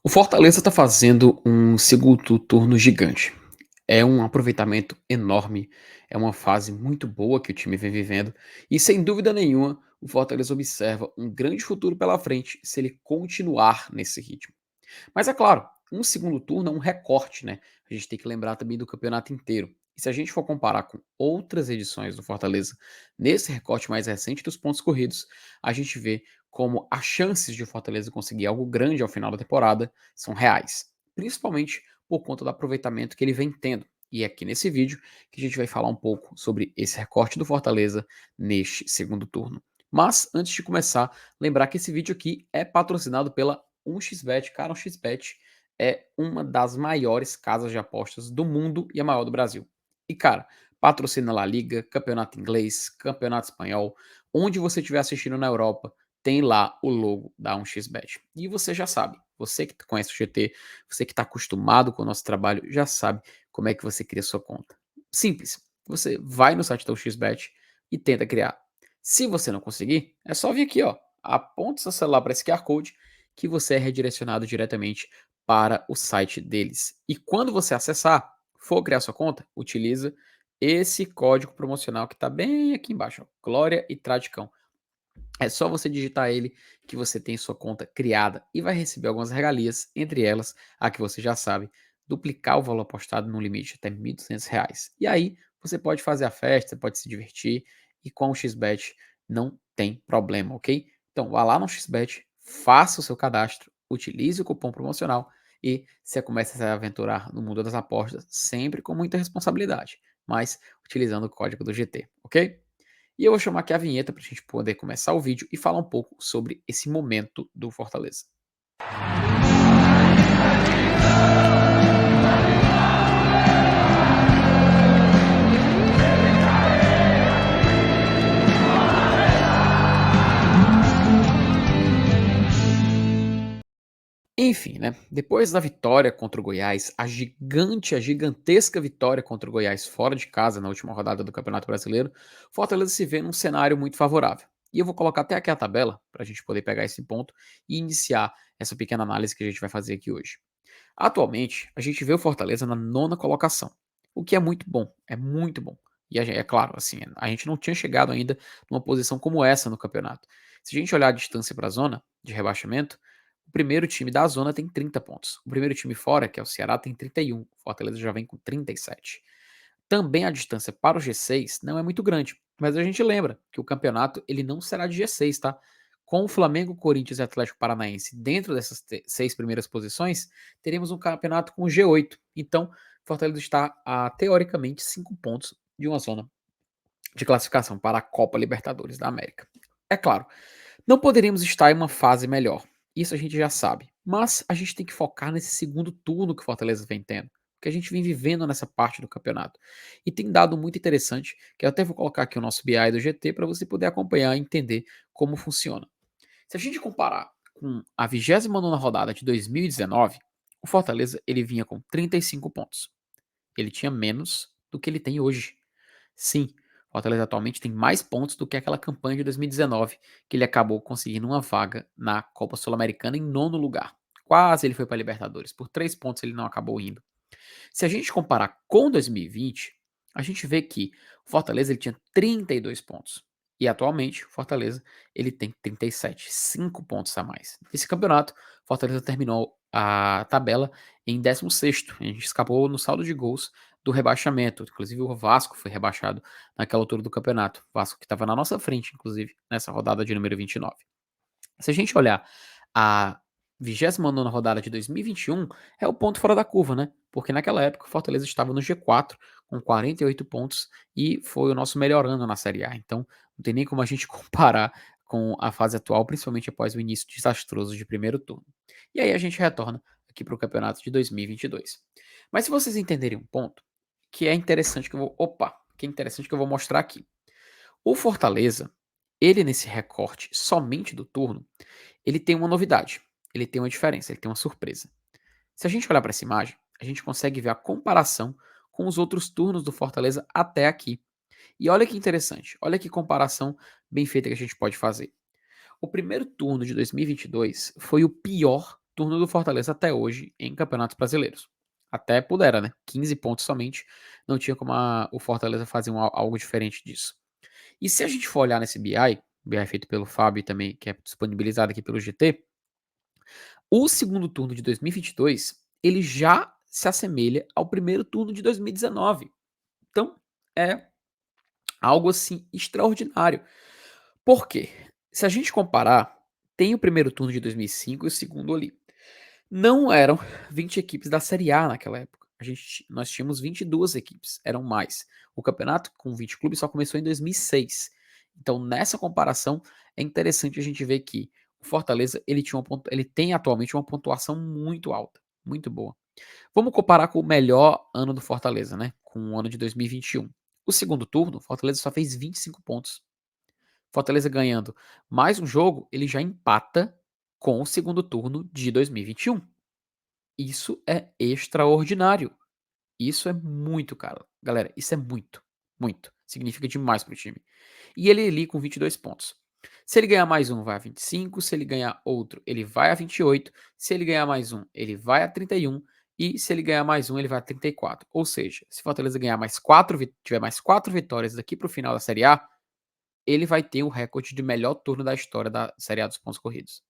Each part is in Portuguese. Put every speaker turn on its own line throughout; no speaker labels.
O Fortaleza está fazendo um segundo turno gigante. É um aproveitamento enorme, é uma fase muito boa que o time vem vivendo e, sem dúvida nenhuma, o Fortaleza observa um grande futuro pela frente se ele continuar nesse ritmo. Mas é claro, um segundo turno é um recorte, né? A gente tem que lembrar também do campeonato inteiro. E se a gente for comparar com outras edições do Fortaleza, nesse recorte mais recente dos pontos corridos, a gente vê como as chances de o Fortaleza conseguir algo grande ao final da temporada são reais. Principalmente por conta do aproveitamento que ele vem tendo. E é aqui nesse vídeo que a gente vai falar um pouco sobre esse recorte do Fortaleza neste segundo turno. Mas antes de começar, lembrar que esse vídeo aqui é patrocinado pela 1xBet. Cara, 1xBet é uma das maiores casas de apostas do mundo e a maior do Brasil. E, cara, patrocina La Liga, Campeonato Inglês, Campeonato Espanhol. Onde você estiver assistindo na Europa, tem lá o logo da 1xBet. E você já sabe, você que conhece o GT, você que está acostumado com o nosso trabalho, já sabe como é que você cria sua conta. Simples. Você vai no site da 1xBet e tenta criar. Se você não conseguir, é só vir aqui, ó. Aponta seu celular para esse QR Code que você é redirecionado diretamente para o site deles. E quando você acessar, for criar sua conta, utiliza esse código promocional que está bem aqui embaixo, ó, Glória e Tradicão. É só você digitar ele que você tem sua conta criada e vai receber algumas regalias, entre elas a que você já sabe, duplicar o valor apostado no limite até R$ 1.200. E aí você pode fazer a festa, pode se divertir e com o XBET não tem problema, ok? Então vá lá no XBET, faça o seu cadastro, utilize o cupom promocional e você começa a se aventurar no mundo das apostas, sempre com muita responsabilidade, mas utilizando o código do GT, ok? E eu vou chamar aqui a vinheta para a gente poder começar o vídeo e falar um pouco sobre esse momento do Fortaleza. Enfim, né? Depois da vitória contra o Goiás, a gigantesca vitória contra o Goiás fora de casa na última rodada do Campeonato Brasileiro, Fortaleza se vê num cenário muito favorável. E eu vou colocar até aqui a tabela para a gente poder pegar esse ponto e iniciar essa pequena análise que a gente vai fazer aqui hoje. Atualmente, a gente vê o Fortaleza na nona colocação, o que é muito bom, é muito bom. E é claro, assim, a gente não tinha chegado ainda numa posição como essa no campeonato. Se a gente olhar a distância para a zona de rebaixamento, o primeiro time da zona tem 30 pontos. O primeiro time fora, que é o Ceará, tem 31. O Fortaleza já vem com 37. Também a distância para o G6 não é muito grande, mas a gente lembra que o campeonato ele não será de G6, tá? Com o Flamengo, Corinthians e Atlético Paranaense dentro dessas seis primeiras posições, teremos um campeonato com G8. Então, Fortaleza está a, teoricamente, 5 pontos de uma zona de classificação para a Copa Libertadores da América. É claro, não poderíamos estar em uma fase melhor. Isso a gente já sabe. Mas a gente tem que focar nesse segundo turno que o Fortaleza vem tendo. Que a gente vem vivendo nessa parte do campeonato. E tem dado muito interessante, que eu até vou colocar aqui o nosso BI do GT para você poder acompanhar e entender como funciona. Se a gente comparar com a 29ª rodada de 2019, o Fortaleza ele vinha com 35 pontos. Ele tinha menos do que ele tem hoje. Sim, o Fortaleza atualmente tem mais pontos do que aquela campanha de 2019, que ele acabou conseguindo uma vaga na Copa Sul-Americana em nono lugar. Quase ele foi para a Libertadores. Por 3 pontos ele não acabou indo. Se a gente comparar com 2020, a gente vê que o Fortaleza ele tinha 32 pontos. E atualmente, o Fortaleza ele tem 37, 5 pontos a mais. Nesse campeonato, o Fortaleza terminou a tabela em 16º. A gente escapou no saldo de gols do rebaixamento. Inclusive, o Vasco foi rebaixado naquela altura do campeonato. O Vasco que estava na nossa frente, inclusive, nessa rodada de número 29. Se a gente olhar a 29ª rodada de 2021, é o ponto fora da curva, né? Porque naquela época o Fortaleza estava no G4 com 48 pontos e foi o nosso melhor ano na Série A. Então, não tem nem como a gente comparar com a fase atual, principalmente após o início desastroso de primeiro turno. E aí a gente retorna aqui para o campeonato de 2022. Mas se vocês entenderem um ponto, que é interessante que eu vou, que é interessante que eu vou mostrar aqui. O Fortaleza, ele nesse recorte somente do turno, ele tem uma novidade, ele tem uma diferença, ele tem uma surpresa. Se a gente olhar para essa imagem, a gente consegue ver a comparação com os outros turnos do Fortaleza até aqui. E olha que interessante, olha que comparação bem feita que a gente pode fazer. O primeiro turno de 2022 foi o pior turno do Fortaleza até hoje em campeonatos brasileiros. Até pudera, né? 15 pontos somente. Não tinha como o Fortaleza fazer algo diferente disso. E se a gente for olhar nesse BI feito pelo Fábio também, que é disponibilizado aqui pelo GT, o segundo turno de 2022, ele já se assemelha ao primeiro turno de 2019. Então, é algo assim extraordinário. Por quê? Se a gente comparar, tem o primeiro turno de 2005 e o segundo ali. Não eram 20 equipes da Série A naquela época. Nós tínhamos 22 equipes, eram mais. O campeonato com 20 clubes só começou em 2006. Então, nessa comparação, é interessante a gente ver que o Fortaleza ele tem atualmente uma pontuação muito alta, muito boa. Vamos comparar com o melhor ano do Fortaleza, né? Com o ano de 2021. O segundo turno, o Fortaleza só fez 25 pontos. Fortaleza ganhando mais um jogo, ele já empata com o segundo turno de 2021. Isso é extraordinário. Isso é muito, cara. Galera, isso é muito, muito. Significa demais pro time. E ele ali com 22 pontos. Se ele ganhar mais um, vai a 25. Se ele ganhar outro, ele vai a 28. Se ele ganhar mais um, ele vai a 31. E se ele ganhar mais um, ele vai a 34. Ou seja, se Fortaleza ganhar mais 4, tiver mais 4 vitórias daqui pro final da Série A, ele vai ter o recorde de melhor turno da história da Série A dos pontos corridos.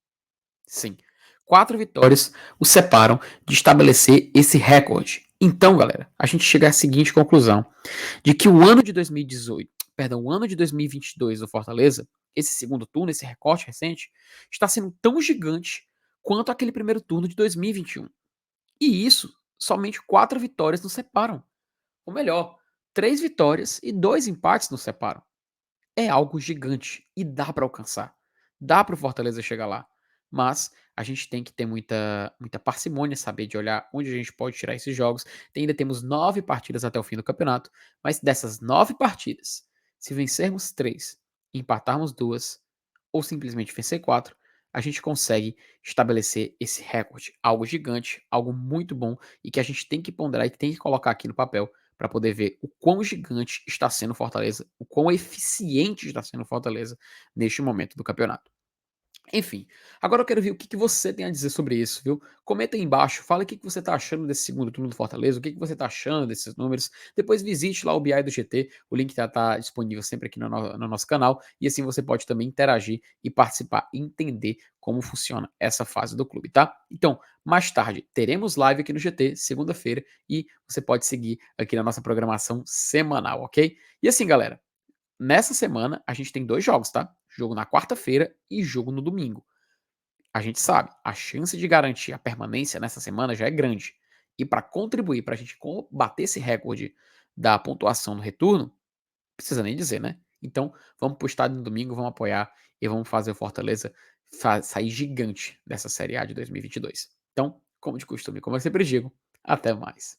Sim. 4 vitórias o separam de estabelecer esse recorde. Então, galera, a gente chega à seguinte conclusão: de que o ano de 2018, perdão, o ano de 2022 do Fortaleza, esse segundo turno, esse recorte recente, está sendo tão gigante quanto aquele primeiro turno de 2021. E isso, somente 4 vitórias nos separam. Ou melhor, 3 vitórias e 2 empates nos separam. É algo gigante e dá para alcançar. Dá para o Fortaleza chegar lá. Mas a gente tem que ter muita parcimônia, saber de olhar onde a gente pode tirar esses jogos. Ainda temos 9 partidas até o fim do campeonato, mas dessas 9 partidas, se vencermos 3, empatarmos 2 ou simplesmente vencer 4, a gente consegue estabelecer esse recorde, algo gigante, algo muito bom e que a gente tem que ponderar e tem que colocar aqui no papel para poder ver o quão gigante está sendo o Fortaleza, o quão eficiente está sendo o Fortaleza neste momento do campeonato. Enfim, agora eu quero ver o que você tem a dizer sobre isso, viu? Comenta aí embaixo, fala o que você está achando desse segundo turno do Fortaleza, o que você está achando desses números. Depois visite lá o BI do GT, o link tá disponível sempre aqui no nosso canal, e assim você pode também interagir e participar e entender como funciona essa fase do clube, tá? Então, mais tarde teremos live aqui no GT, segunda-feira, e você pode seguir aqui na nossa programação semanal, ok? E assim, galera, nessa semana, a gente tem 2 jogos, tá? Jogo na quarta-feira e jogo no domingo. A gente sabe, a chance de garantir a permanência nessa semana já é grande. E para contribuir para a gente bater esse recorde da pontuação no retorno, precisa nem dizer, né? Então, vamos pro estádio no domingo, vamos apoiar e vamos fazer o Fortaleza sair gigante dessa Série A de 2022. Então, como de costume, como eu sempre digo, até mais.